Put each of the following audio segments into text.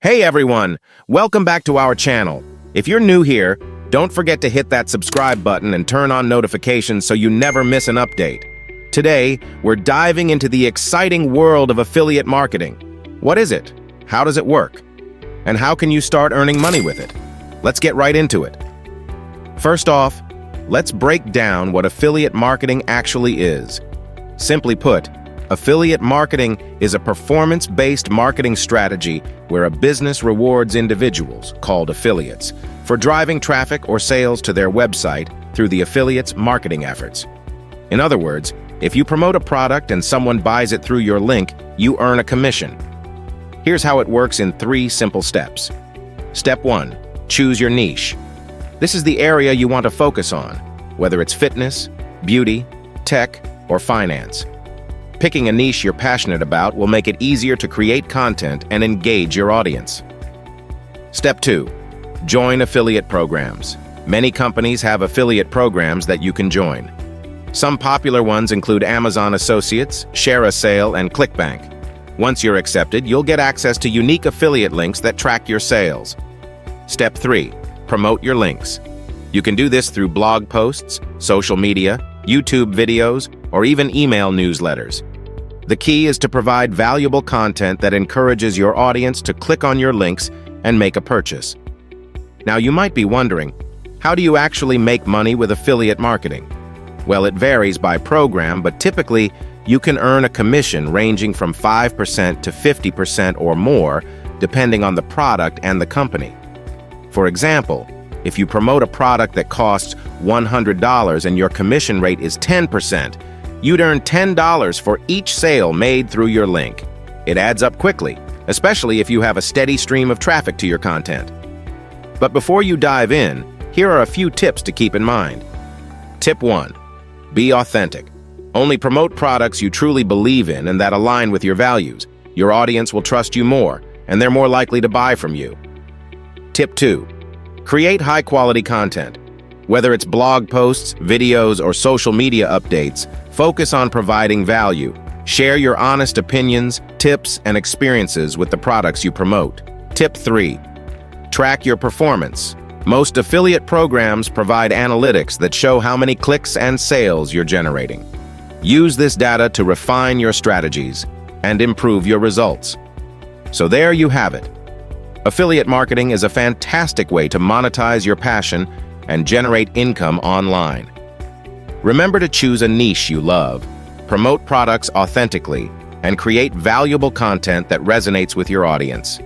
Hey everyone, welcome back to our channel. If you're new here, don't forget to hit that subscribe button and turn on notifications so you never miss an update. Today, we're diving into the exciting world of affiliate marketing. What is it? How does it work? And how can you start earning money with it? Let's get right into it. First off, let's break down what affiliate marketing actually is. Simply put, affiliate marketing is a performance-based marketing strategy where a business rewards individuals, called affiliates, for driving traffic or sales to their website through the affiliate's marketing efforts. In other words, if you promote a product and someone buys it through your link, you earn a commission. Here's how it works in 3 simple steps. Step 1. Choose your niche. This is the area you want to focus on, whether it's fitness, beauty, tech, or finance. Picking a niche you're passionate about will make it easier to create content and engage your audience. Step 2. Join affiliate programs. Many companies have affiliate programs that you can join. Some popular ones include Amazon Associates, ShareASale, and ClickBank. Once you're accepted, you'll get access to unique affiliate links that track your sales. Step 3. Promote your links. You can do this through blog posts, social media, YouTube videos, or even email newsletters. The key is to provide valuable content that encourages your audience to click on your links and make a purchase. Now, you might be wondering, how do you actually make money with affiliate marketing? Well, it varies by program, but typically, you can earn a commission ranging from 5% to 50% or more, depending on the product and the company. For example, if you promote a product that costs $100 and your commission rate is 10%, you'd earn $10 for each sale made through your link. It adds up quickly, especially if you have a steady stream of traffic to your content. But before you dive in, here are a few tips to keep in mind. Tip 1. Be authentic. Only promote products you truly believe in and that align with your values. Your audience will trust you more, and they're more likely to buy from you. Tip 2. Create high-quality content. Whether it's blog posts, videos, or social media updates, focus on providing value. Share your honest opinions, tips, and experiences with the products you promote. Tip 3. Track your performance. Most affiliate programs provide analytics that show how many clicks and sales you're generating. Use this data to refine your strategies and improve your results. So there you have it. Affiliate marketing is a fantastic way to monetize your passion and generate income online. Remember to choose a niche you love, promote products authentically, and create valuable content that resonates with your audience.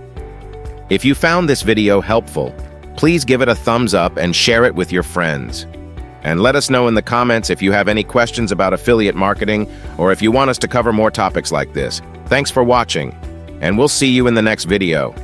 If you found this video helpful, please give it a thumbs up and share it with your friends. And let us know in the comments if you have any questions about affiliate marketing or if you want us to cover more topics like this. Thanks for watching, and we'll see you in the next video.